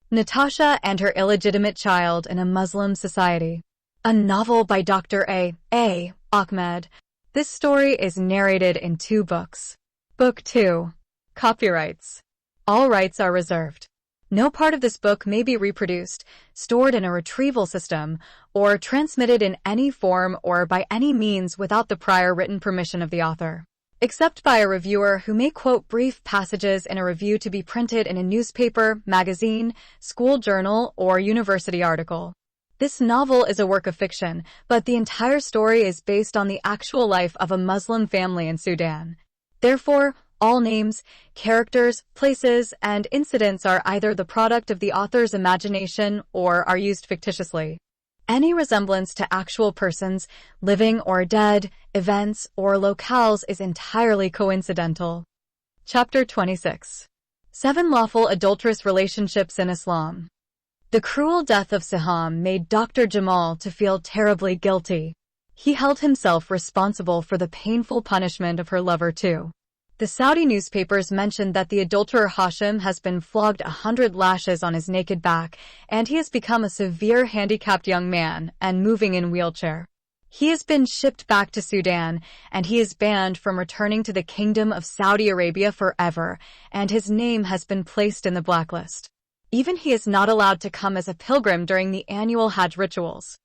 Natasha and Her Illegitimate Child in a Muslim Society. A novel by Dr. A. Ahmed. This story is narrated in 2 books. Book 2. Copyrights. All rights are reserved. No part of this book may be reproduced, stored in a retrieval system, or transmitted in any form or by any means without the prior written permission of the author, except by a reviewer who may quote brief passages in a review to be printed in a newspaper, magazine, school journal, or university article. This novel is a work of fiction, but the entire story is based on the actual life of a Muslim family in Sudan. Therefore, all names, characters, places, and incidents are either the product of the author's imagination or are used fictitiously. Any resemblance to actual persons, living or dead, events, or locales is entirely coincidental. Chapter 26. 7 Lawful Adulterous Relationships in Islam. The cruel death of Siham made Dr. Jamal to feel terribly guilty. He held himself responsible for the painful punishment of her lover too. The Saudi newspapers mentioned that the adulterer Hashim has been flogged 100 lashes on his naked back, and he has become a severe handicapped young man and moving in wheelchair. He has been shipped back to Sudan, and he is banned from returning to the Kingdom of Saudi Arabia forever, and his name has been placed in the blacklist. Even he is not allowed to come as a pilgrim during the annual Hajj rituals.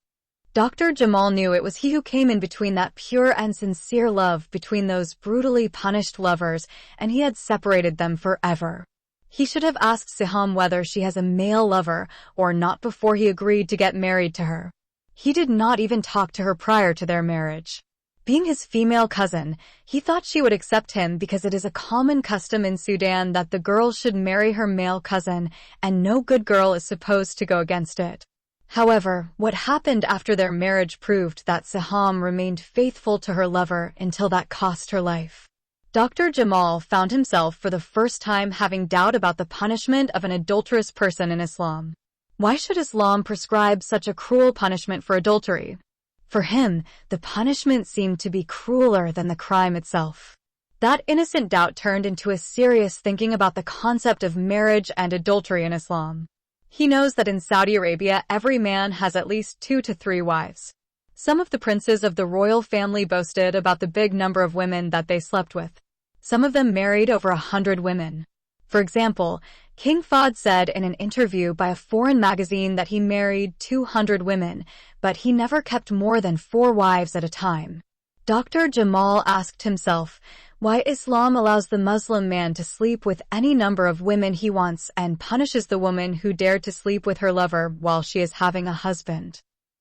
Dr. Jamal knew it was he who came in between that pure and sincere love between those brutally punished lovers, and he had separated them forever. He should have asked Siham whether she has a male lover or not before he agreed to get married to her. He did not even talk to her prior to their marriage. Being his female cousin, he thought she would accept him because it is a common custom in Sudan that the girl should marry her male cousin, and no good girl is supposed to go against it. However, what happened after their marriage proved that Siham remained faithful to her lover until that cost her life. Dr. Jamal found himself for the first time having doubt about the punishment of an adulterous person in Islam. Why should Islam prescribe such a cruel punishment for adultery? For him, the punishment seemed to be crueler than the crime itself. That innocent doubt turned into a serious thinking about the concept of marriage and adultery in Islam. He knows that in Saudi Arabia every man has at least 2 to 3 wives. Some of the princes of the royal family boasted about the big number of women that they slept with. Some of them married over 100 women. For example, King Fahd said in an interview by a foreign magazine that he married 200 women, but he never kept more than 4 wives at a time. Dr. Jamal asked himself why Islam allows the Muslim man to sleep with any number of women he wants and punishes the woman who dared to sleep with her lover while she is having a husband.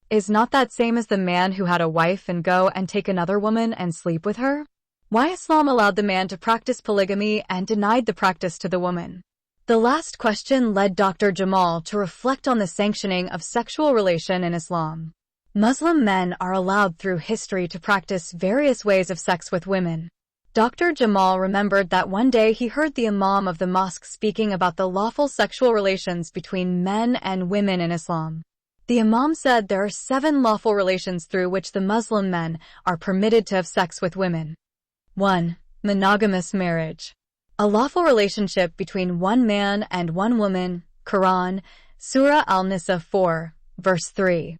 Is not that same as the man who had a wife and go and take another woman and sleep with her? Why Islam allowed the man to practice polygamy and denied the practice to the woman? The last question led Dr. Jamal to reflect on the sanctioning of sexual relation in Islam. Muslim men are allowed through history to practice various ways of sex with women. Dr. Jamal remembered that one day he heard the imam of the mosque speaking about the lawful sexual relations between men and women in Islam. The imam said there are 7 lawful relations through which the Muslim men are permitted to have sex with women. 1. Monogamous marriage. A lawful relationship between one man and one woman. Quran, Surah Al-Nisa 4, verse 3.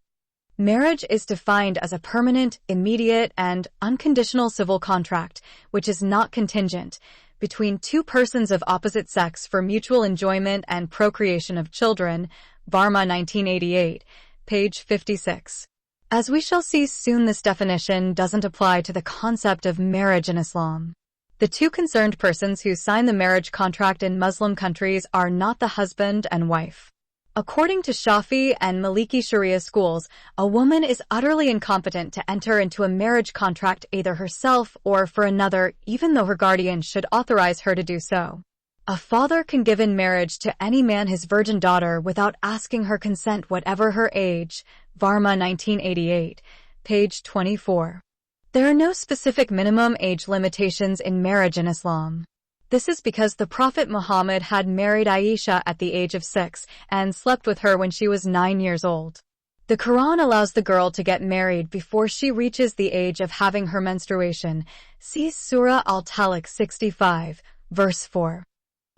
Marriage is defined as a permanent, immediate, and unconditional civil contract, which is not contingent, between 2 persons of opposite sex for mutual enjoyment and procreation of children. Varma 1988, page 56. As we shall see soon, this definition doesn't apply to the concept of marriage in Islam. The 2 concerned persons who sign the marriage contract in Muslim countries are not the husband and wife. According to Shafi and Maliki Sharia schools, a woman is utterly incompetent to enter into a marriage contract either herself or for another, even though her guardian should authorize her to do so. A father can give in marriage to any man his virgin daughter without asking her consent, whatever her age. Varma 1988, page 24. There are no specific minimum age limitations in marriage in Islam. This is because the Prophet Muhammad had married Aisha at the age of 6 and slept with her when she was 9 years old. The Quran allows the girl to get married before she reaches the age of having her menstruation. See Surah Al-Talaq 65, verse 4.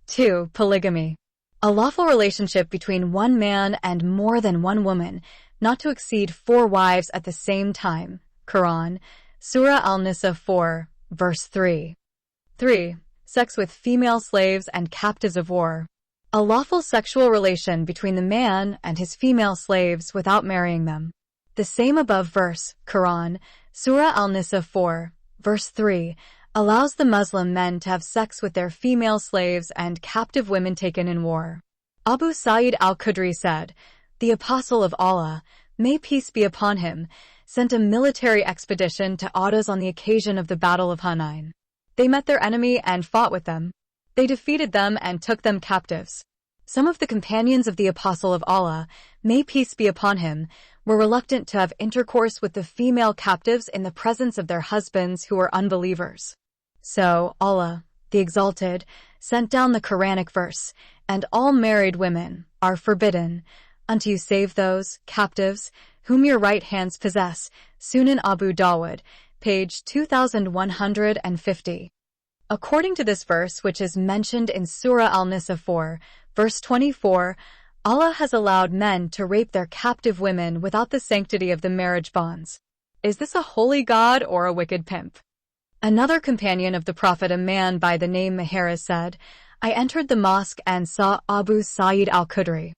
2. Polygamy. A lawful relationship between one man and more than one woman, not to exceed 4 wives at the same time. Quran, Surah Al-Nisa 4, verse 3. 3. Sex with female slaves and captives of war. A lawful sexual relation between the man and his female slaves without marrying them. The same above verse, Quran, Surah Al-Nisa 4, verse 3, allows the Muslim men to have sex with their female slaves and captive women taken in war. Abu Sa'id al-Khudri said, "The Apostle of Allah, may peace be upon him, sent a military expedition to Aws on the occasion of the Battle of Hunain. They met their enemy and fought with them. They defeated them and took them captives. Some of the companions of the Apostle of Allah, may peace be upon him, were reluctant to have intercourse with the female captives in the presence of their husbands who were unbelievers. So Allah, the Exalted, sent down the Quranic verse, and all married women are forbidden, unto you save those captives whom your right hands possess. Sunan Abu Dawud, page 2150. According to this verse, which is mentioned in Surah Al-Nisa 4, verse 24, Allah has allowed men to rape their captive women without the sanctity of the marriage bonds. Is this a holy God or a wicked pimp? Another companion of the Prophet, a man by the name Maharaz, said, I entered the mosque and saw Abu Sa'id al-Khudri.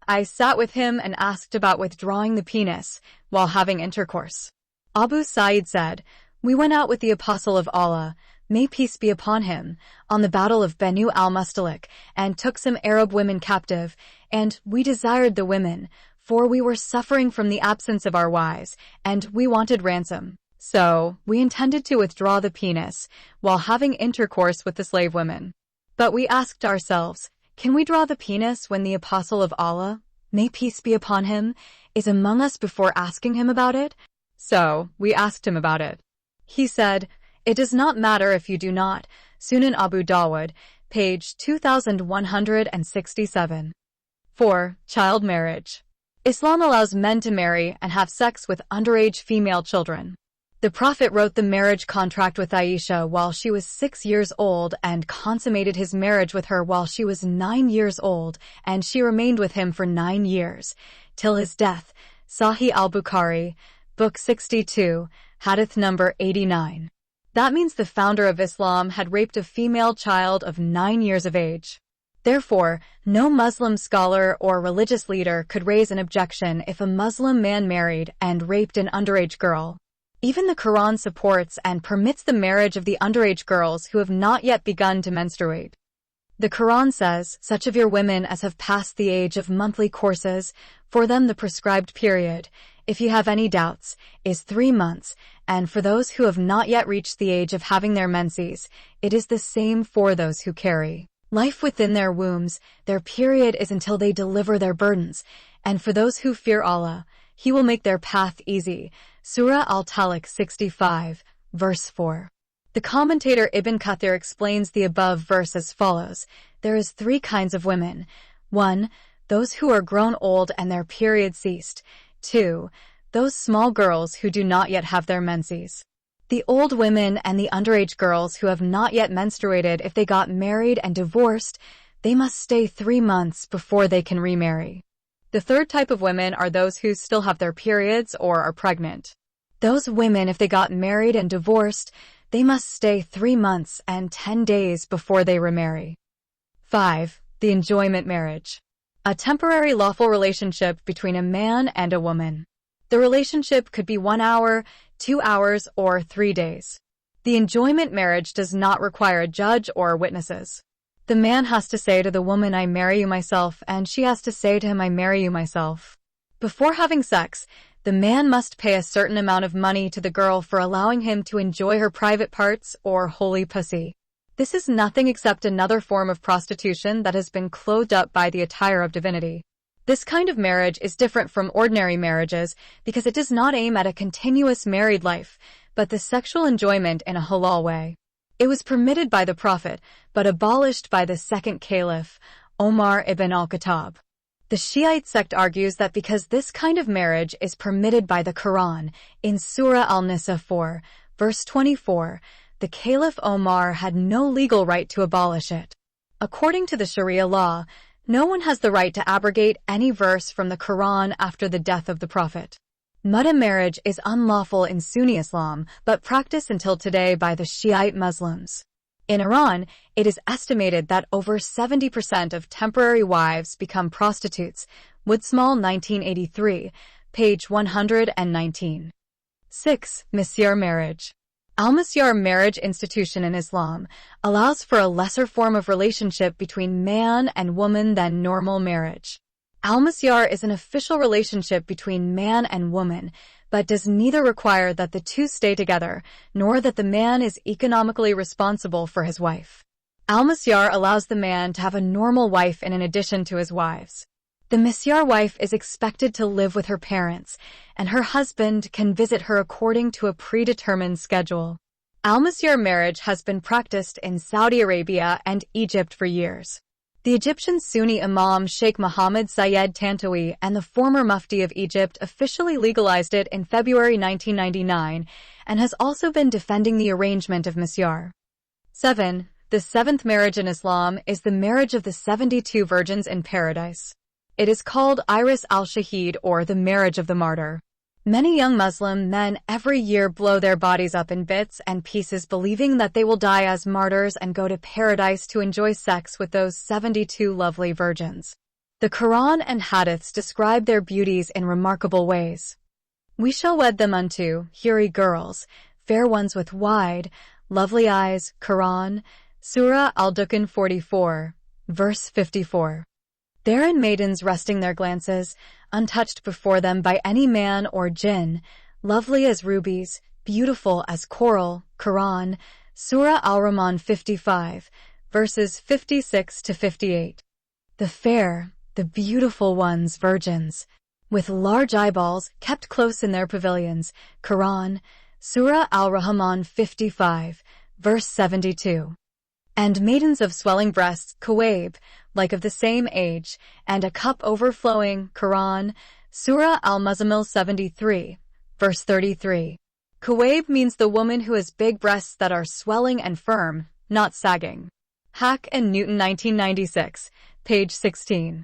I sat with him and asked about withdrawing the penis while having intercourse. Abu Sa'id said, we went out with the Apostle of Allah, may peace be upon him, on the battle of Banu al-Mustalik, and took some Arab women captive, and we desired the women, for we were suffering from the absence of our wives, and we wanted ransom. So, we intended to withdraw the penis while having intercourse with the slave women. But we asked ourselves, can we draw the penis when the Apostle of Allah, may peace be upon him, is among us before asking him about it? So, we asked him about it. He said, it does not matter if you do not. Sunan Abu Dawud, page 2167. 4. Child marriage. Islam allows men to marry and have sex with underage female children. The Prophet wrote the marriage contract with Aisha while she was 6 years old and consummated his marriage with her while she was 9 years old, and she remained with him for 9 years, till his death. Sahih al-Bukhari, Book 62, Hadith number 89. That means the founder of Islam had raped a female child of 9 years of age. Therefore, no Muslim scholar or religious leader could raise an objection if a Muslim man married and raped an underage girl. Even the Quran supports and permits the marriage of the underage girls who have not yet begun to menstruate. The Quran says, such of your women as have passed the age of monthly courses, for them the prescribed period, if you have any doubts, is 3 months, and for those who have not yet reached the age of having their menses, it is the same for those who carry life within their wombs. Their period is until they deliver their burdens, and for those who fear Allah, He will make their path easy. Surah Al-Talaq 65, verse 4. The commentator Ibn Kathir explains the above verse as follows. There is 3 kinds of women. 1. Those who are grown old and their period ceased. 2. Those small girls who do not yet have their menses. The old women and the underage girls who have not yet menstruated, if they got married and divorced, they must stay 3 months before they can remarry. The third type of women are those who still have their periods or are pregnant. Those women, if they got married and divorced, they must stay 3 months and 10 days before they remarry. 5. The enjoyment marriage. A temporary lawful relationship between a man and a woman. The relationship could be 1 hour, 2 hours, or 3 days. The enjoyment marriage does not require a judge or witnesses. The man has to say to the woman, I marry you myself, and she has to say to him, I marry you myself. Before having sex, the man must pay a certain amount of money to the girl for allowing him to enjoy her private parts or holy pussy. This is nothing except another form of prostitution that has been clothed up by the attire of divinity. This kind of marriage is different from ordinary marriages because it does not aim at a continuous married life, but the sexual enjoyment in a halal way. It was permitted by the Prophet, but abolished by the second Caliph, Omar ibn al-Khattab. The Shiite sect argues that because this kind of marriage is permitted by the Quran, in Surah Al-Nisa 4, verse 24, the Caliph Omar had no legal right to abolish it. According to the Sharia law, No one has the right to abrogate any verse from the Quran after the death of the Prophet. Mutta marriage is unlawful in Sunni Islam, but practiced until today by the Shiite Muslims. In Iran, it is estimated that over 70% of temporary wives become prostitutes. Woodsmall 1983, page 119. 6. Misyar marriage. Al-Misyar marriage institution in Islam allows for a lesser form of relationship between man and woman than normal marriage. Al-Misyar is an official relationship between man and woman, but does neither require that the two stay together, nor that the man is economically responsible for his wife. Al-Misyar allows the man to have a normal wife in addition to his wives. The Misyar wife is expected to live with her parents, and her husband can visit her according to a predetermined schedule. Al-Misyar marriage has been practiced in Saudi Arabia and Egypt for years. The Egyptian Sunni Imam Sheikh Mohammed Sayed Tantawi and the former Mufti of Egypt officially legalized it in February 1999 and has also been defending the arrangement of Misyar. 7. The seventh marriage in Islam is the marriage of the 72 virgins in paradise. It is called Iris al-Shahid, or the marriage of the martyr. Many young Muslim men every year blow their bodies up in bits and pieces, believing that they will die as martyrs and go to paradise to enjoy sex with those 72 lovely virgins. The Quran and Hadiths describe their beauties in remarkable ways. We shall wed them unto huri girls, fair ones with wide, lovely eyes. Quran, Surah Al-Dukhan 44, verse 54. Therein maidens resting their glances, untouched before them by any man or jinn, lovely as rubies, beautiful as coral. Quran, Surah Al-Rahman 55, verses 56 to 58. The fair, the beautiful ones, virgins, with large eyeballs, kept close in their pavilions. Quran, Surah Al-Rahman 55, verse 72. And maidens of swelling breasts, Kuwaib, like of the same age, and a cup overflowing. Quran, Surah Al-Muzammil 73, verse 33. Kuwaib means the woman who has big breasts that are swelling and firm, not sagging. Hack and Newton 1996, page 16.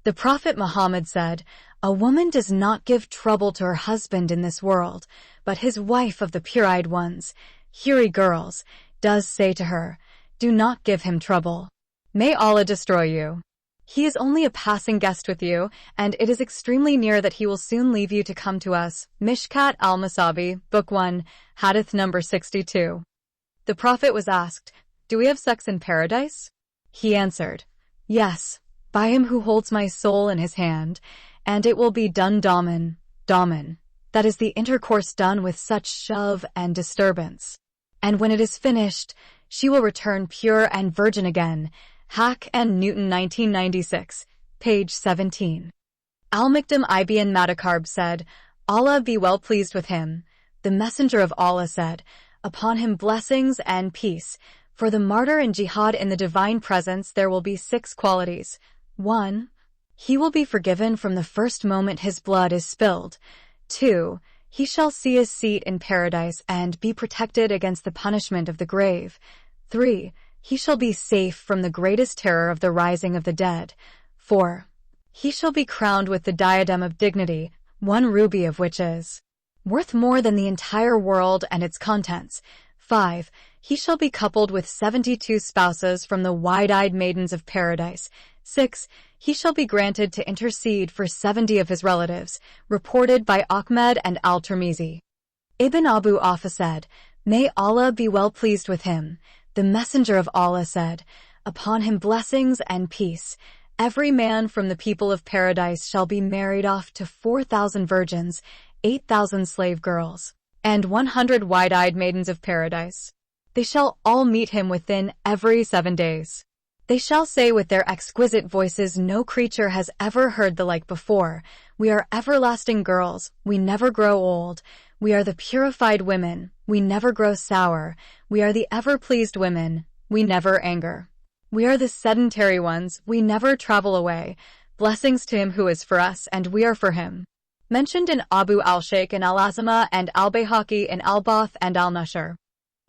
The Prophet Muhammad said, "A woman does not give trouble to her husband in this world, but his wife of the pure-eyed ones, huri girls, does say to her, 'Do not give him trouble. May Allah destroy you. He is only a passing guest with you, and it is extremely near that he will soon leave you to come to us.'" Mishkat al-Masabi, Book 1, Hadith number 62. The Prophet was asked, "Do we have sex in paradise?" He answered, "Yes, by him who holds my soul in his hand, and it will be done daman, that is the intercourse done with such shove and disturbance. And when it is finished, she will return pure and virgin again." Hack and Newton 1996, page 17. Al-Mikdam ibn Matakarb said, "Allah be well pleased with him. The Messenger of Allah said, upon him blessings and peace. For the martyr in jihad in the divine presence there will be 6 qualities. 1. He will be forgiven from the first moment his blood is spilled. 2. He shall see his seat in paradise and be protected against the punishment of the grave. 3. He shall be safe from the greatest terror of the rising of the dead. 4. He shall be crowned with the diadem of dignity, 1 ruby of which is worth more than the entire world and its contents. 5. He shall be coupled with 72 spouses from the wide-eyed maidens of paradise. 6. He shall be granted to intercede for 70 of his relatives, reported by Ahmed and Al-Tirmizi. Ibn Abu Afa said, "May Allah be well pleased with him. The Messenger of Allah said, upon him blessings and peace. Every man from the people of paradise shall be married off to 4,000 virgins, 8,000 slave girls, and 100 wide-eyed maidens of paradise. They shall all meet him within every 7 days. They shall say with their exquisite voices, no creature has ever heard the like before. We are everlasting girls, we never grow old. We are the purified women, we never grow sour. We are the ever-pleased women, we never anger. We are the sedentary ones, we never travel away. Blessings to him who is for us, and we are for him." Mentioned in Abu al-Shaykh in Al-Azama and Al-Bayhaqi in Al-Bath and Al-Nashr.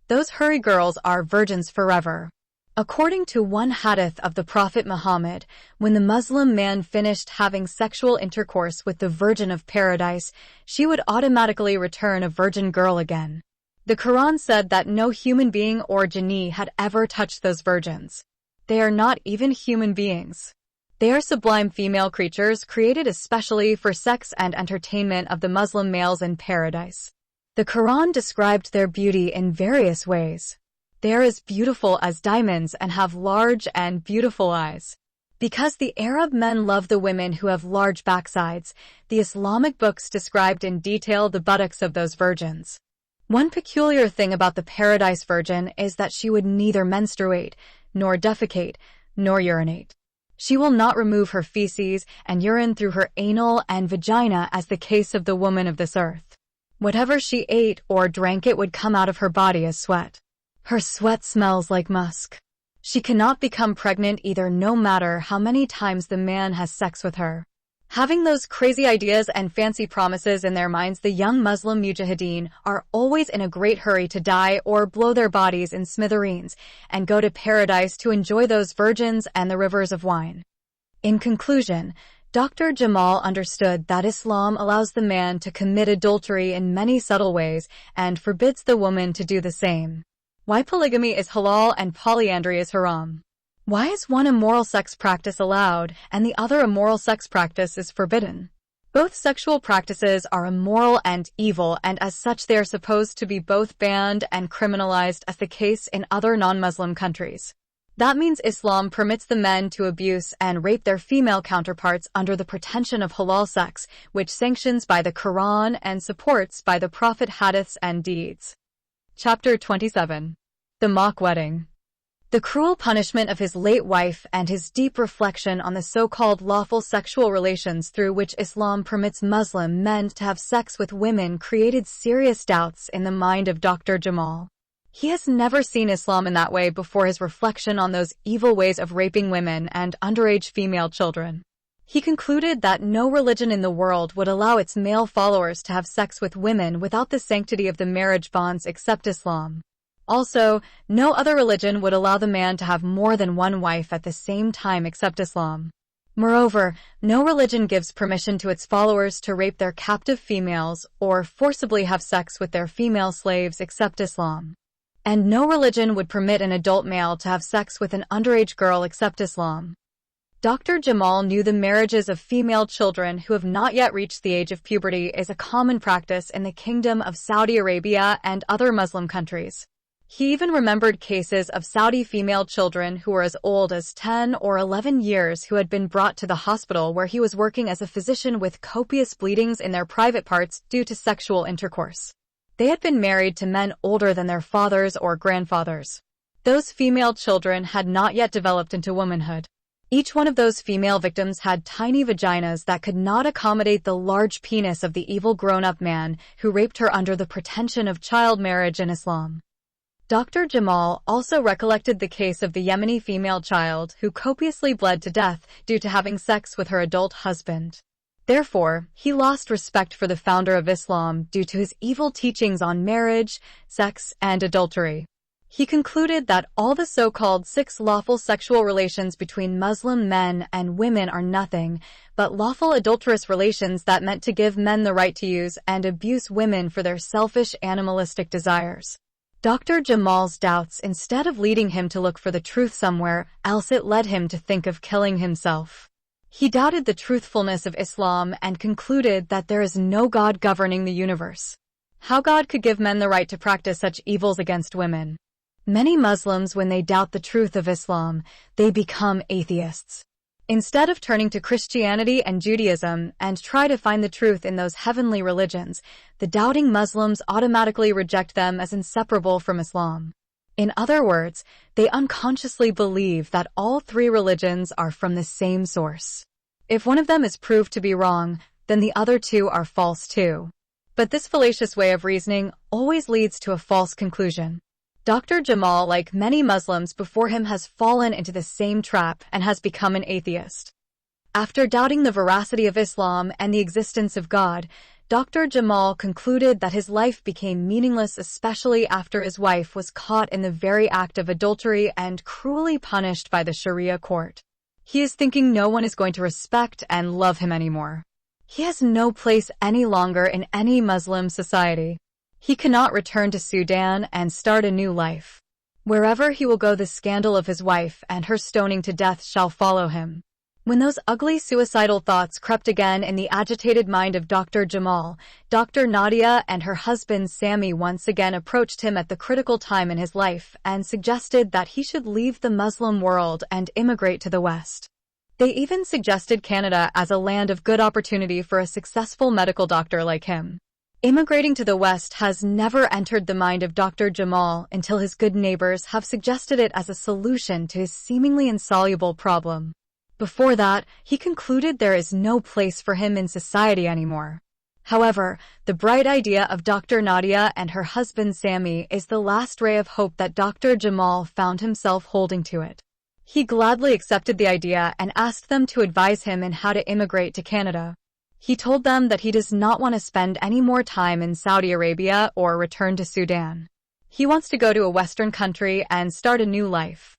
Those huri girls are virgins forever. According to one hadith of the Prophet Muhammad, when the Muslim man finished having sexual intercourse with the Virgin of Paradise, she would automatically return a virgin girl again. The Quran said that no human being or jinni had ever touched those virgins. They are not even human beings. They are sublime female creatures created especially for sex and entertainment of the Muslim males in paradise. The Quran described their beauty in various ways. They are as beautiful as diamonds and have large and beautiful eyes. Because the Arab men love the women who have large backsides, the Islamic books described in detail the buttocks of those virgins. One peculiar thing about the Paradise Virgin is that she would neither menstruate, nor defecate, nor urinate. She will not remove her feces and urine through her anal and vagina as the case of the woman of this earth. Whatever she ate or drank it would come out of her body as sweat. Her sweat smells like musk. She cannot become pregnant either no matter how many times the man has sex with her. Having those crazy ideas and fancy promises in their minds, the young Muslim mujahideen are always in a great hurry to die or blow their bodies in smithereens and go to paradise to enjoy those virgins and the rivers of wine. In conclusion, Dr. Jamal understood that Islam allows the man to commit adultery in many subtle ways and forbids the woman to do the same. Why polygamy is halal and polyandry is haram. Why is one immoral sex practice allowed and the other immoral sex practice is forbidden? Both sexual practices are immoral and evil, and as such they are supposed to be both banned and criminalized as the case in other non-Muslim countries. That means Islam permits the men to abuse and rape their female counterparts under the pretension of halal sex, which sanctions by the Quran and supports by the Prophet hadiths and deeds. Chapter 27. The Mock Wedding. The cruel punishment of his late wife and his deep reflection on the so-called lawful sexual relations through which Islam permits Muslim men to have sex with women created serious doubts in the mind of Dr. Jamal. He has never seen Islam in that way before his reflection on those evil ways of raping women and underage female children. He concluded that no religion in the world would allow its male followers to have sex with women without the sanctity of the marriage bonds except Islam. Also, no other religion would allow the man to have more than one wife at the same time except Islam. Moreover, no religion gives permission to its followers to rape their captive females or forcibly have sex with their female slaves except Islam. And no religion would permit an adult male to have sex with an underage girl except Islam. Dr. Jamal knew the marriages of female children who have not yet reached the age of puberty is a common practice in the Kingdom of Saudi Arabia and other Muslim countries. He even remembered cases of Saudi female children who were as old as 10 or 11 years who had been brought to the hospital where he was working as a physician with copious bleedings in their private parts due to sexual intercourse. They had been married to men older than their fathers or grandfathers. Those female children had not yet developed into womanhood. Each one of those female victims had tiny vaginas that could not accommodate the large penis of the evil grown-up man who raped her under the pretension of child marriage in Islam. Dr. Jamal also recollected the case of the Yemeni female child who copiously bled to death due to having sex with her adult husband. Therefore, he lost respect for the founder of Islam due to his evil teachings on marriage, sex, and adultery. He concluded that all the so-called 6 lawful sexual relations between Muslim men and women are nothing but lawful adulterous relations that meant to give men the right to use and abuse women for their selfish animalistic desires. Dr. Jamal's doubts, instead of leading him to look for the truth somewhere else, it led him to think of killing himself. He doubted the truthfulness of Islam and concluded that there is no God governing the universe. How God could give men the right to practice such evils against women? Many Muslims, when they doubt the truth of Islam, they become atheists. Instead of turning to Christianity and Judaism and try to find the truth in those heavenly religions, the doubting Muslims automatically reject them as inseparable from Islam. In other words, they unconsciously believe that all 3 religions are from the same source. If one of them is proved to be wrong, then the other 2 are false too. But this fallacious way of reasoning always leads to a false conclusion. Dr. Jamal, like many Muslims before him, has fallen into the same trap and has become an atheist. After doubting the veracity of Islam and the existence of God, Dr. Jamal concluded that his life became meaningless, especially after his wife was caught in the very act of adultery and cruelly punished by the Sharia court. He is thinking no one is going to respect and love him anymore. He has no place any longer in any Muslim society. He cannot return to Sudan and start a new life. Wherever he will go, the scandal of his wife and her stoning to death shall follow him. When those ugly suicidal thoughts crept again in the agitated mind of Dr. Jamal, Dr. Nadia and her husband Sammy once again approached him at the critical time in his life and suggested that he should leave the Muslim world and immigrate to the West. They even suggested Canada as a land of good opportunity for a successful medical doctor like him. Immigrating to the West has never entered the mind of Dr. Jamal until his good neighbors have suggested it as a solution to his seemingly insoluble problem. Before that, he concluded there is no place for him in society anymore. However, the bright idea of Dr. Nadia and her husband Sammy is the last ray of hope that Dr. Jamal found himself holding to it. He gladly accepted the idea and asked them to advise him in how to immigrate to Canada. He told them that he does not want to spend any more time in Saudi Arabia or return to Sudan. He wants to go to a Western country and start a new life.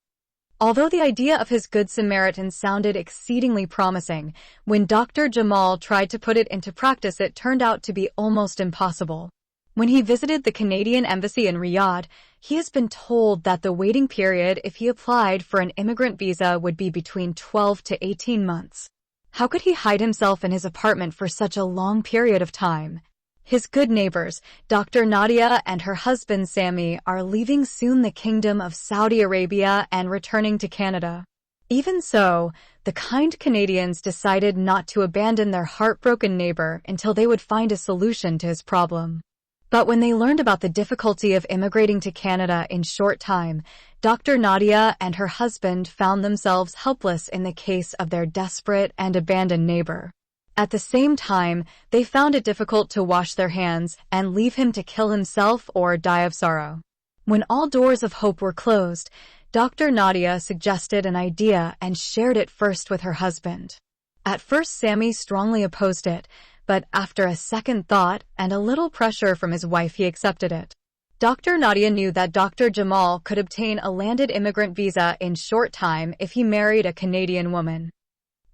Although the idea of his Good Samaritan sounded exceedingly promising, when Dr. Jamal tried to put it into practice, it turned out to be almost impossible. When he visited the Canadian embassy in Riyadh, he has been told that the waiting period if he applied for an immigrant visa would be between 12 to 18 months. How could he hide himself in his apartment for such a long period of time? His good neighbors, Dr. Nadia and her husband Sammy, are leaving soon the Kingdom of Saudi Arabia and returning to Canada. Even so, the kind Canadians decided not to abandon their heartbroken neighbor until they would find a solution to his problem. But when they learned about the difficulty of immigrating to Canada in short time, Dr. Nadia and her husband found themselves helpless in the case of their desperate and abandoned neighbor. At the same time, they found it difficult to wash their hands and leave him to kill himself or die of sorrow. When all doors of hope were closed, Dr. Nadia suggested an idea and shared it first with her husband. At first, Sammy strongly opposed it, but after a second thought and a little pressure from his wife, he accepted it. Dr. Nadia knew that Dr. Jamal could obtain a landed immigrant visa in short time if he married a Canadian woman.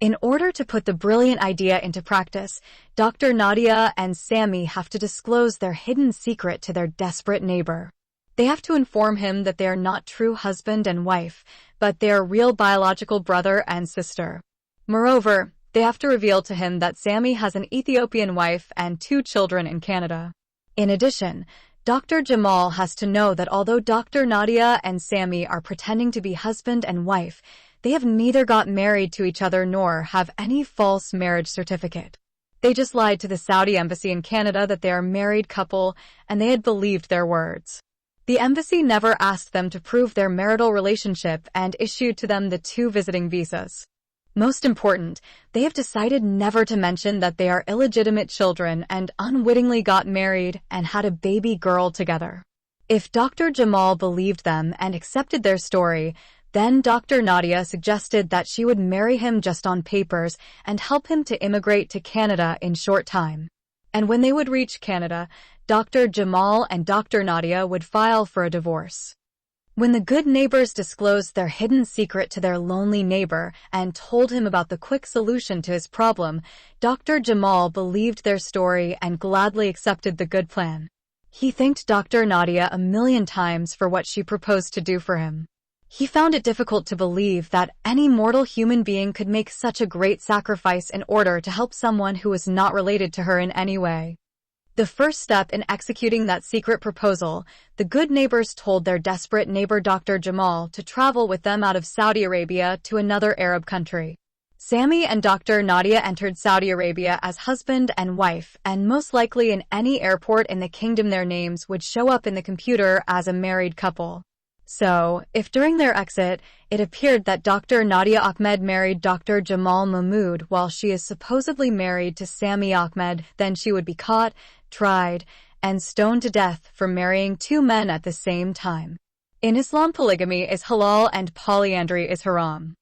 In order to put the brilliant idea into practice, Dr. Nadia and Sammy have to disclose their hidden secret to their desperate neighbor. They have to inform him that they are not true husband and wife, but they are real biological brother and sister. Moreover, they have to reveal to him that Sammy has an Ethiopian wife and 2 children in Canada. In addition, Dr. Jamal has to know that although Dr. Nadia and Sammy are pretending to be husband and wife, they have neither got married to each other nor have any false marriage certificate. They just lied to the Saudi embassy in Canada that they are a married couple, and they had believed their words. The embassy never asked them to prove their marital relationship and issued to them the 2 visiting visas. Most important, they have decided never to mention that they are illegitimate children and unwittingly got married and had a baby girl together. If Dr. Jamal believed them and accepted their story, then Dr. Nadia suggested that she would marry him just on papers and help him to immigrate to Canada in short time. And when they would reach Canada, Dr. Jamal and Dr. Nadia would file for a divorce. When the good neighbors disclosed their hidden secret to their lonely neighbor and told him about the quick solution to his problem, Dr. Jamal believed their story and gladly accepted the good plan. He thanked Dr. Nadia a million times for what she proposed to do for him. He found it difficult to believe that any mortal human being could make such a great sacrifice in order to help someone who was not related to her in any way. The first step in executing that secret proposal, the good neighbors told their desperate neighbor Dr. Jamal to travel with them out of Saudi Arabia to another Arab country. Sammy and Dr. Nadia entered Saudi Arabia as husband and wife, and most likely in any airport in the kingdom their names would show up in the computer as a married couple. So, if during their exit, it appeared that Dr. Nadia Ahmed married Dr. Jamal Mahmood while she is supposedly married to Sammy Ahmed, then she would be caught, tried, and stoned to death for marrying 2 men at the same time. In Islam, polygamy is halal and polyandry is haram.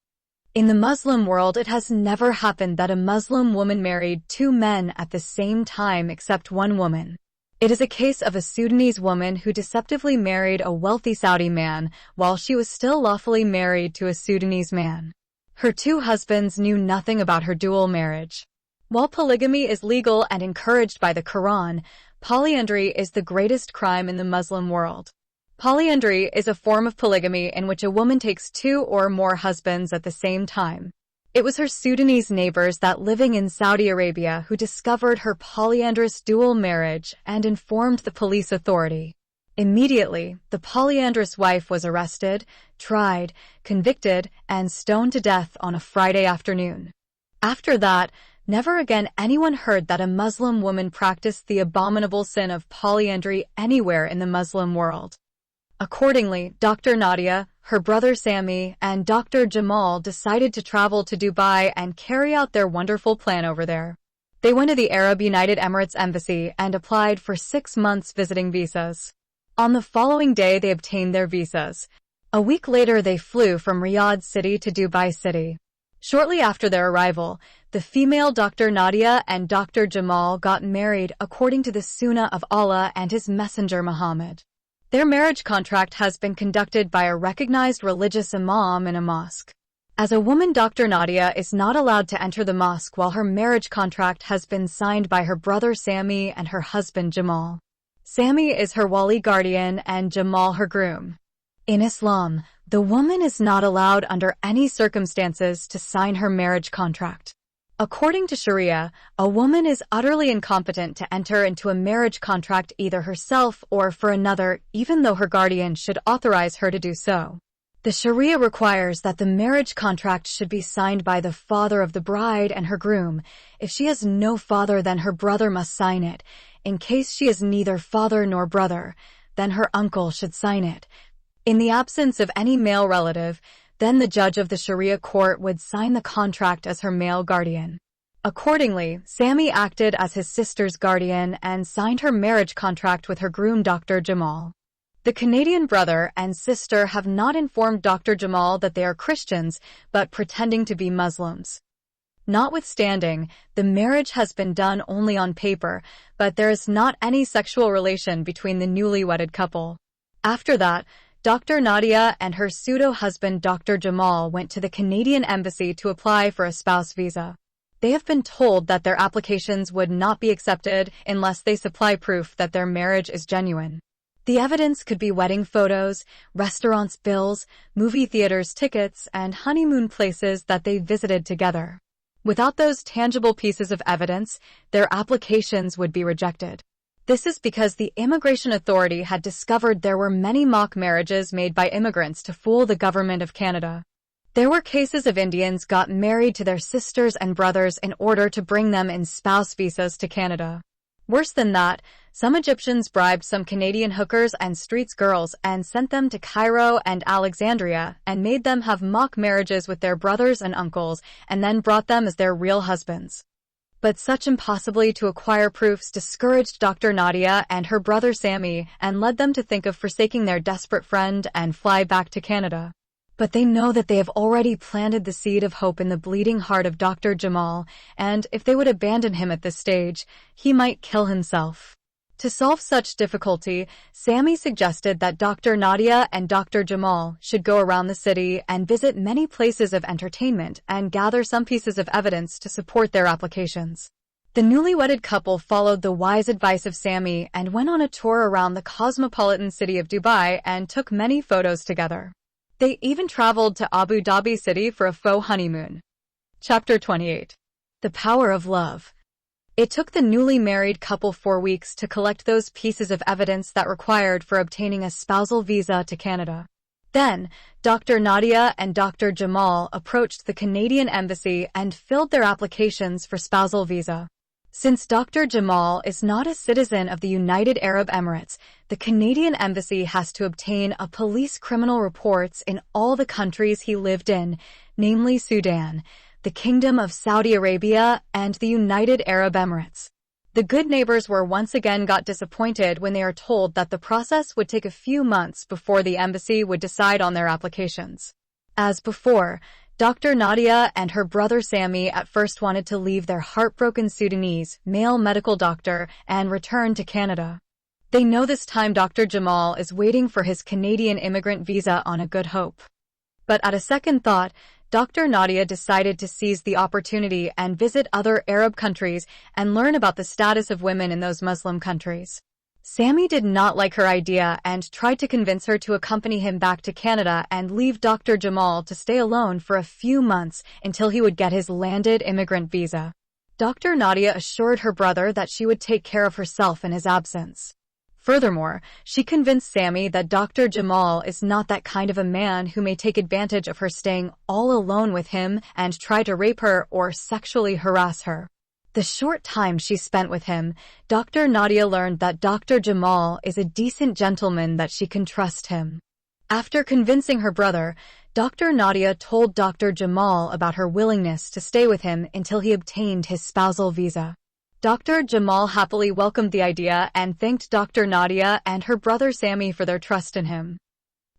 In the Muslim world, it has never happened that a Muslim woman married two men at the same time except one woman. It is a case of a Sudanese woman who deceptively married a wealthy Saudi man while she was still lawfully married to a Sudanese man. Her two husbands knew nothing about her dual marriage. While polygamy is legal and encouraged by the Quran, polyandry is the greatest crime in the Muslim world. Polyandry is a form of polygamy in which a woman takes two or more husbands at the same time. It was her Sudanese neighbors that living in Saudi Arabia who discovered her polyandrous dual marriage and informed the police authority. Immediately, the polyandrous wife was arrested, tried, convicted, and stoned to death on a Friday afternoon. After that, never again anyone heard that a Muslim woman practiced the abominable sin of polyandry anywhere in the Muslim world. Accordingly, Dr. Nadia, her brother Sammy, and Dr. Jamal decided to travel to Dubai and carry out their wonderful plan over there. They went to the Arab United Emirates Embassy and applied for 6 months visiting visas. On the following day, they obtained their visas. A week later, they flew from Riyadh City to Dubai City. Shortly after their arrival, the female Dr. Nadia and Dr. Jamal got married according to the Sunnah of Allah and His Messenger Muhammad. Their marriage contract has been conducted by a recognized religious imam in a mosque. As a woman, Dr. Nadia is not allowed to enter the mosque while her marriage contract has been signed by her brother Sammy and her husband Jamal. Sammy is her wali guardian and Jamal her groom. In Islam, the woman is not allowed under any circumstances to sign her marriage contract. According to Sharia, a woman is utterly incompetent to enter into a marriage contract either herself or for another, even though her guardian should authorize her to do so. The Sharia requires that the marriage contract should be signed by the father of the bride and her groom. If she has no father, then her brother must sign it. In case she has neither father nor brother, then her uncle should sign it. In the absence of any male relative, then the judge of the Sharia court would sign the contract as her male guardian. Accordingly, Sammy acted as his sister's guardian and signed her marriage contract with her groom Dr. Jamal. The Canadian brother and sister have not informed Dr. Jamal that they are Christians, but pretending to be Muslims. Notwithstanding, the marriage has been done only on paper, but there is not any sexual relation between the newly wedded couple. After that, Dr. Nadia and her pseudo-husband Dr. Jamal went to the Canadian embassy to apply for a spouse visa. They have been told that their applications would not be accepted unless they supply proof that their marriage is genuine. The evidence could be wedding photos, restaurants' bills, movie theaters' tickets, and honeymoon places that they visited together. Without those tangible pieces of evidence, their applications would be rejected. This is because the immigration authority had discovered there were many mock marriages made by immigrants to fool the government of Canada. There were cases of Indians got married to their sisters and brothers in order to bring them in spouse visas to Canada. Worse than that, some Egyptians bribed some Canadian hookers and streets girls and sent them to Cairo and Alexandria and made them have mock marriages with their brothers and uncles and then brought them as their real husbands. But such impossibly to acquire proofs discouraged Dr. Nadia and her brother Sammy and led them to think of forsaking their desperate friend and fly back to Canada. But they know that they have already planted the seed of hope in the bleeding heart of Dr. Jamal, and if they would abandon him at this stage, he might kill himself. To solve such difficulty, Sammy suggested that Dr. Nadia and Dr. Jamal should go around the city and visit many places of entertainment and gather some pieces of evidence to support their applications. The newly wedded couple followed the wise advice of Sammy and went on a tour around the cosmopolitan city of Dubai and took many photos together. They even traveled to Abu Dhabi City for a faux honeymoon. Chapter 28. The Power of Love. It took the newly married couple 4 weeks to collect those pieces of evidence that required for obtaining a spousal visa to Canada. Then, Dr. Nadia and Dr. Jamal approached the Canadian embassy and filled their applications for spousal visa. Since Dr. Jamal is not a citizen of the United Arab Emirates, the Canadian embassy has to obtain a police criminal reports in all the countries he lived in, namely Sudan, the Kingdom of Saudi Arabia, and the United Arab Emirates. The good neighbors were once again got disappointed when they are told that the process would take a few months before the embassy would decide on their applications. As before, Dr. Nadia and her brother Sammy at first wanted to leave their heartbroken Sudanese male medical doctor and return to Canada. They know this time Dr. Jamal is waiting for his Canadian immigrant visa on a good hope. But at a second thought, Dr. Nadia decided to seize the opportunity and visit other Arab countries and learn about the status of women in those Muslim countries. Sammy did not like her idea and tried to convince her to accompany him back to Canada and leave Dr. Jamal to stay alone for a few months until he would get his landed immigrant visa. Dr. Nadia assured her brother that she would take care of herself in his absence. Furthermore, she convinced Sammy that Dr. Jamal is not that kind of a man who may take advantage of her staying all alone with him and try to rape her or sexually harass her. The short time she spent with him, Dr. Nadia learned that Dr. Jamal is a decent gentleman that she can trust him. After convincing her brother, Dr. Nadia told Dr. Jamal about her willingness to stay with him until he obtained his spousal visa. Dr. Jamal happily welcomed the idea and thanked Dr. Nadia and her brother Sammy for their trust in him.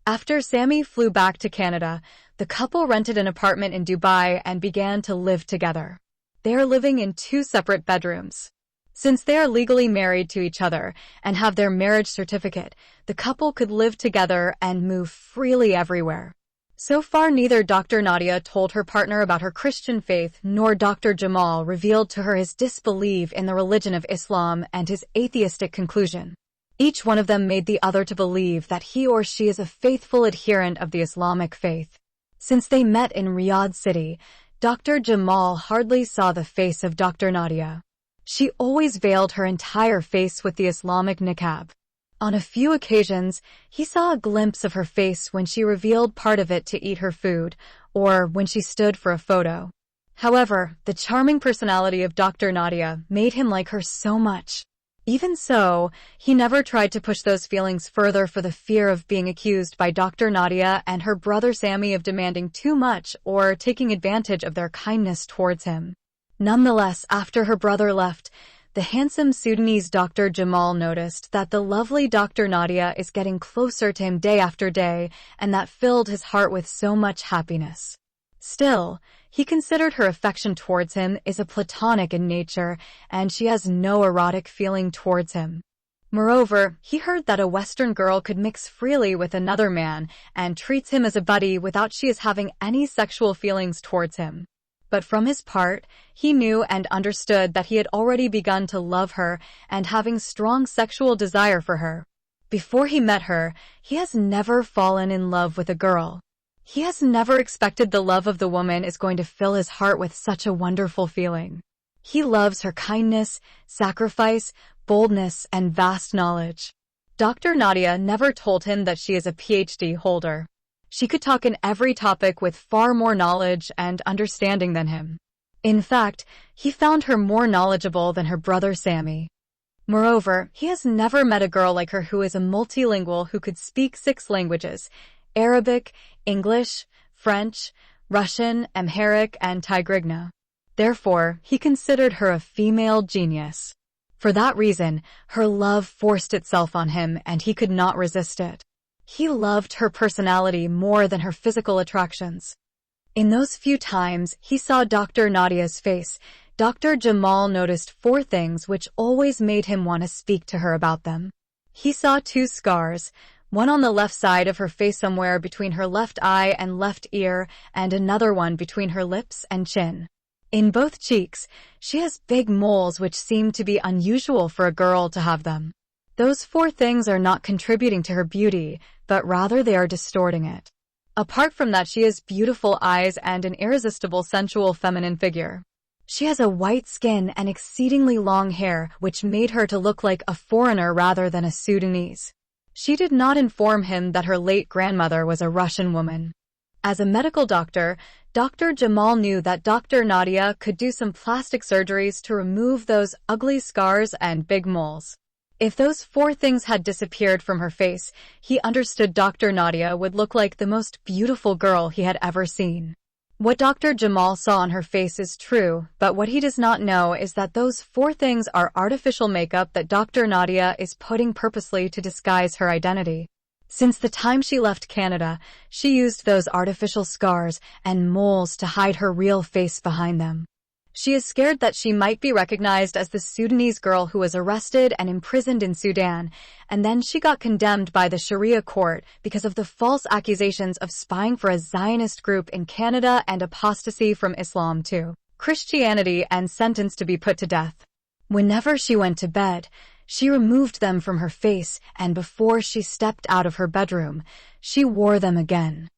After Sammy flew back to Canada, the couple rented an apartment in Dubai and began to live together. They are living in 2 separate bedrooms. Since they are legally married to each other and have their marriage certificate, the couple could live together and move freely everywhere. So far, neither Dr. Nadia told her partner about her Christian faith nor Dr. Jamal revealed to her his disbelief in the religion of Islam and his atheistic conclusion. Each one of them made the other to believe that he or she is a faithful adherent of the Islamic faith. Since they met in Riyadh City, Dr. Jamal hardly saw the face of Dr. Nadia. She always veiled her entire face with the Islamic niqab. On a few occasions, he saw a glimpse of her face when she revealed part of it to eat her food, or when she stood for a photo. However, the charming personality of Dr. Nadia made him like her so much. Even so, he never tried to push those feelings further for the fear of being accused by Dr. Nadia and her brother Sammy of demanding too much or taking advantage of their kindness towards him. Nonetheless, after her brother left, the handsome Sudanese Dr. Jamal noticed that the lovely Dr. Nadia is getting closer to him day after day, and that filled his heart with so much happiness. Still, he considered her affection towards him is a platonic in nature, and she has no erotic feeling towards him. Moreover, he heard that a Western girl could mix freely with another man and treats him as a buddy without she is having any sexual feelings towards him. But from his part, he knew and understood that he had already begun to love her and having strong sexual desire for her. Before he met her, he has never fallen in love with a girl. He has never expected the love of the woman is going to fill his heart with such a wonderful feeling. He loves her kindness, sacrifice, boldness, and vast knowledge. Dr. Nadia never told him that she is a PhD holder. She could talk in every topic with far more knowledge and understanding than him. In fact, he found her more knowledgeable than her brother Sammy. Moreover, he has never met a girl like her who is a multilingual who could speak 6 languages: Arabic, English, French, Russian, Amharic, and Tigrinya. Therefore, he considered her a female genius. For that reason, her love forced itself on him and he could not resist it. He loved her personality more than her physical attractions. In those few times he saw Dr. Nadia's face, Dr. Jamal noticed 4 things which always made him want to speak to her about them. He saw 2 scars, one on the left side of her face somewhere between her left eye and left ear, and another one between her lips and chin. In both cheeks, she has big moles which seem to be unusual for a girl to have them. Those 4 things are not contributing to her beauty, but rather they are distorting it. Apart from that, she has beautiful eyes and an irresistible sensual feminine figure. She has a white skin and exceedingly long hair, which made her to look like a foreigner rather than a Sudanese. She did not inform him that her late grandmother was a Russian woman. As a medical doctor, Dr. Jamal knew that Dr. Nadia could do some plastic surgeries to remove those ugly scars and big moles. If those 4 things had disappeared from her face, he understood Dr. Nadia would look like the most beautiful girl he had ever seen. What Dr. Jamal saw on her face is true, but what he does not know is that those 4 things are artificial makeup that Dr. Nadia is putting purposely to disguise her identity. Since the time she left Canada, she used those artificial scars and moles to hide her real face behind them. She is scared that she might be recognized as the Sudanese girl who was arrested and imprisoned in Sudan, and then she got condemned by the Sharia court because of the false accusations of spying for a Zionist group in Canada and apostasy from Islam to Christianity and sentenced to be put to death. Whenever she went to bed, she removed them from her face, and before she stepped out of her bedroom, she wore them again.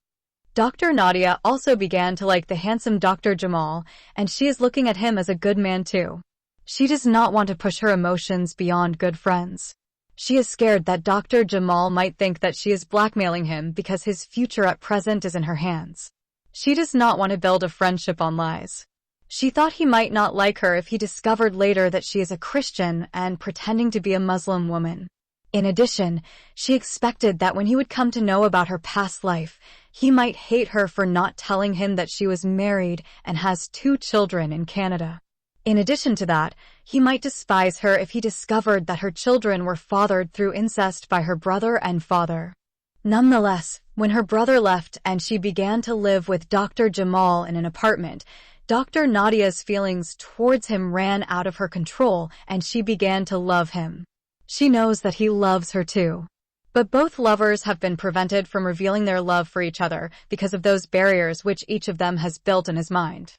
Dr. Nadia also began to like the handsome Dr. Jamal, and she is looking at him as a good man too. She does not want to push her emotions beyond good friends. She is scared that Dr. Jamal might think that she is blackmailing him because his future at present is in her hands. She does not want to build a friendship on lies. She thought he might not like her if he discovered later that she is a Christian and pretending to be a Muslim woman. In addition, she expected that when he would come to know about her past life, he might hate her for not telling him that she was married and has 2 children in Canada. In addition to that, he might despise her if he discovered that her children were fathered through incest by her brother and father. Nonetheless, when her brother left and she began to live with Dr. Jamal in an apartment, Dr. Nadia's feelings towards him ran out of her control and she began to love him. She knows that he loves her too. But both lovers have been prevented from revealing their love for each other because of those barriers which each of them has built in his mind.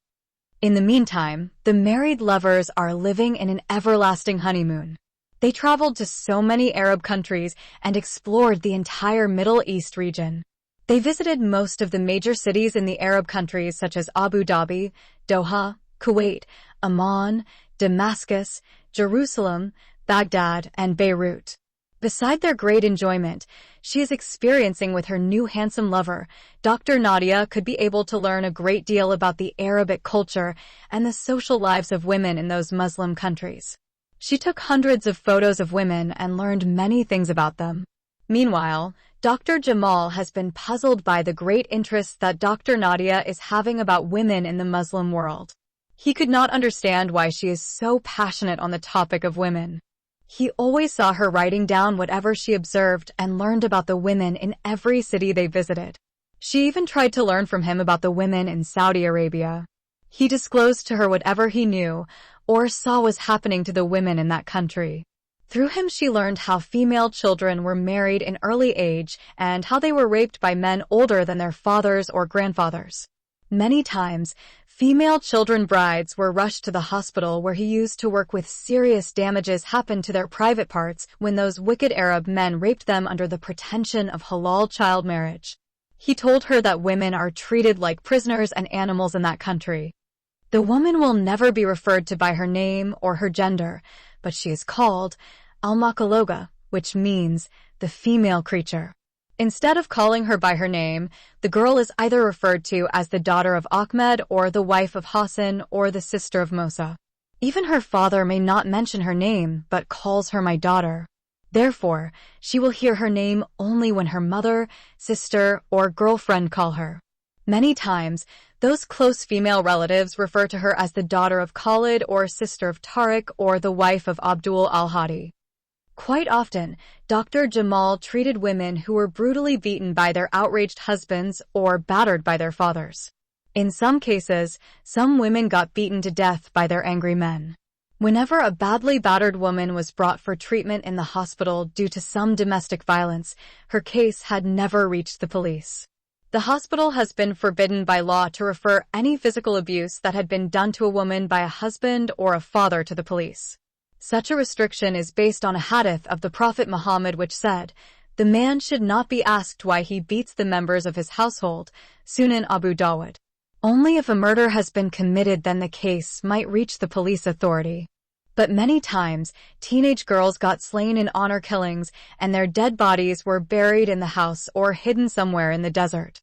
In the meantime, the married lovers are living in an everlasting honeymoon. They traveled to so many Arab countries and explored the entire Middle East region. They visited most of the major cities in the Arab countries such as Abu Dhabi, Doha, Kuwait, Amman, Damascus, Jerusalem, Baghdad, and Beirut. Beside their great enjoyment she is experiencing with her new handsome lover, Dr. Nadia could be able to learn a great deal about the Arabic culture and the social lives of women in those Muslim countries. She took hundreds of photos of women and learned many things about them. Meanwhile, Dr. Jamal has been puzzled by the great interest that Dr. Nadia is having about women in the Muslim world. He could not understand why she is so passionate on the topic of women. He always saw her writing down whatever she observed and learned about the women in every city they visited. She even tried to learn from him about the women in Saudi Arabia. He disclosed to her whatever he knew or saw was happening to the women in that country. Through him she learned how female children were married in early age and how they were raped by men older than their fathers or grandfathers. Many times, female children brides were rushed to the hospital where he used to work with serious damages happened to their private parts when those wicked Arab men raped them under the pretension of halal child marriage. He told her that women are treated like prisoners and animals in that country. The woman will never be referred to by her name or her gender, but she is called Al-Makaloga, which means the female creature. Instead of calling her by her name, the girl is either referred to as the daughter of Ahmed or the wife of Hassan or the sister of Musa. Even her father may not mention her name, but calls her my daughter. Therefore, she will hear her name only when her mother, sister, or girlfriend call her. Many times, those close female relatives refer to her as the daughter of Khalid or sister of Tariq or the wife of Abdul al-Hadi. Quite often, Dr. Jamal treated women who were brutally beaten by their outraged husbands or battered by their fathers. In some cases, some women got beaten to death by their angry men. Whenever a badly battered woman was brought for treatment in the hospital due to some domestic violence, her case had never reached the police. The hospital has been forbidden by law to refer any physical abuse that had been done to a woman by a husband or a father to the police. Such a restriction is based on a hadith of the Prophet Muhammad which said, "The man should not be asked why he beats the members of his household," Sunan Abu Dawud. Only if a murder has been committed then the case might reach the police authority. But many times, teenage girls got slain in honor killings and their dead bodies were buried in the house or hidden somewhere in the desert.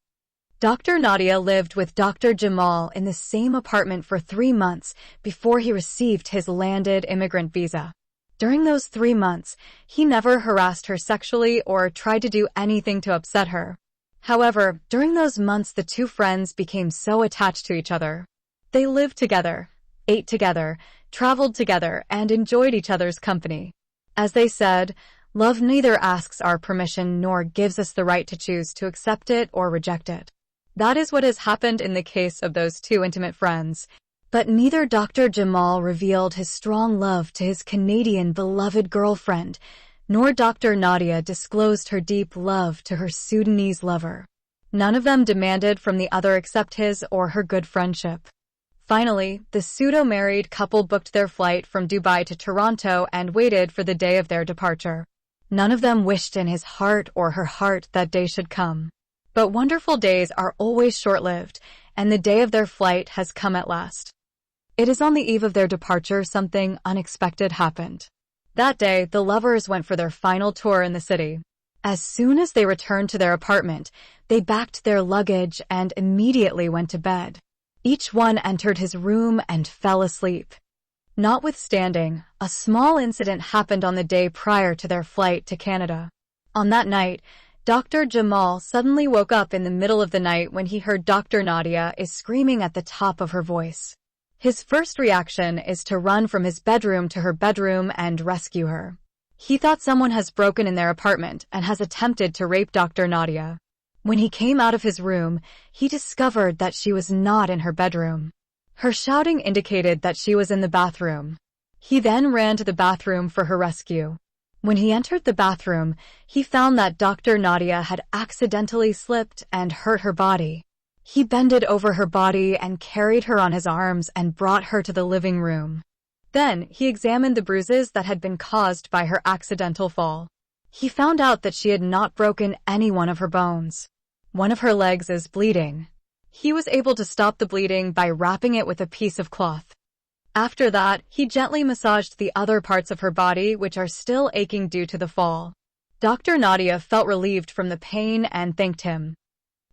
Dr. Nadia lived with Dr. Jamal in the same apartment for 3 months before he received his landed immigrant visa. During those 3 months, he never harassed her sexually or tried to do anything to upset her. However, during those months the two friends became so attached to each other. They lived together, ate together, traveled together, and enjoyed each other's company. As they said, Love neither asks our permission nor gives us the right to choose to accept it or reject it. That is what has happened in the case of those two intimate friends. But neither Dr. Jamal revealed his strong love to his Canadian beloved girlfriend, nor Dr. Nadia disclosed her deep love to her Sudanese lover. None of them demanded from the other except his or her good friendship. Finally, the pseudo-married couple booked their flight from Dubai to Toronto and waited for the day of their departure. None of them wished in his heart or her heart that day should come. But wonderful days are always short-lived, and the day of their flight has come at last. It is on the eve of their departure something unexpected happened. That day, the lovers went for their final tour in the city. As soon as they returned to their apartment, they packed their luggage and immediately went to bed. Each one entered his room and fell asleep. Notwithstanding, a small incident happened on the day prior to their flight to Canada. On that night, Dr. Jamal suddenly woke up in the middle of the night when he heard Dr. Nadia is screaming at the top of her voice. His first reaction is to run from his bedroom to her bedroom and rescue her. He thought someone has broken in their apartment and has attempted to rape Dr. Nadia. When he came out of his room, he discovered that she was not in her bedroom. Her shouting indicated that she was in the bathroom. He then ran to the bathroom for her rescue. When he entered the bathroom, he found that Dr. Nadia had accidentally slipped and hurt her body. He bended over her body and carried her on his arms and brought her to the living room. Then, he examined the bruises that had been caused by her accidental fall. He found out that she had not broken any one of her bones. One of her legs is bleeding. He was able to stop the bleeding by wrapping it with a piece of cloth. After that, he gently massaged the other parts of her body which are still aching due to the fall. Dr. Nadia felt relieved from the pain and thanked him.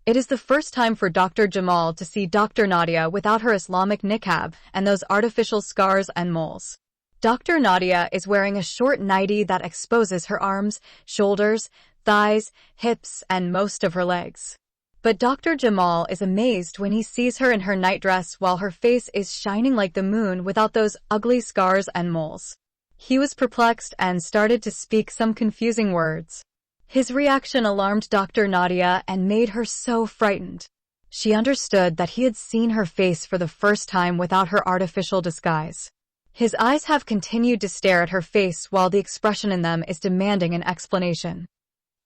It is the first time for Dr. Jamal to see Dr. Nadia without her Islamic niqab and those artificial scars and moles. Dr. Nadia is wearing a short nightie that exposes her arms, shoulders, thighs, hips, and most of her legs. But Dr. Jamal is amazed when he sees her in her nightdress while her face is shining like the moon without those ugly scars and moles. He was perplexed and started to speak some confusing words. His reaction alarmed Dr. Nadia and made her so frightened. She understood that he had seen her face for the first time without her artificial disguise. His eyes have continued to stare at her face while the expression in them is demanding an explanation.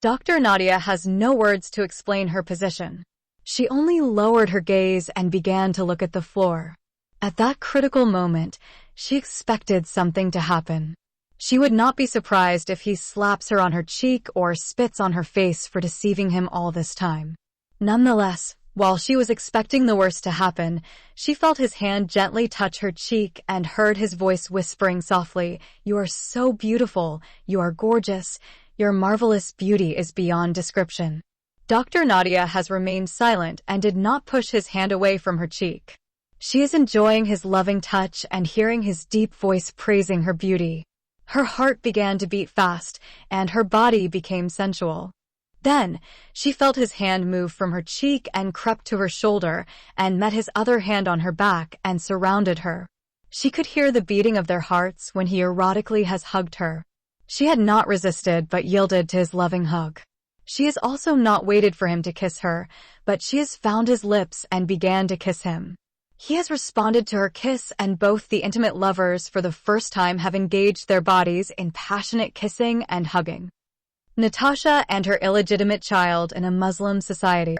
Dr. Nadia has no words to explain her position. She only lowered her gaze and began to look at the floor. At that critical moment, she expected something to happen. She would not be surprised if he slaps her on her cheek or spits on her face for deceiving him all this time. Nonetheless, while she was expecting the worst to happen, she felt his hand gently touch her cheek and heard his voice whispering softly, "You are so beautiful, you are gorgeous, your marvelous beauty is beyond description." Dr. Nadia has remained silent and did not push his hand away from her cheek. She is enjoying his loving touch and hearing his deep voice praising her beauty. Her heart began to beat fast, and her body became sensual. Then, she felt his hand move from her cheek and crept to her shoulder, and met his other hand on her back and surrounded her. She could hear the beating of their hearts when he erotically has hugged her. She had not resisted but yielded to his loving hug. She has also not waited for him to kiss her, but she has found his lips and began to kiss him. He has responded to her kiss, and both the intimate lovers for the first time have engaged their bodies in passionate kissing and hugging. Natasha and her illegitimate child in a Muslim society.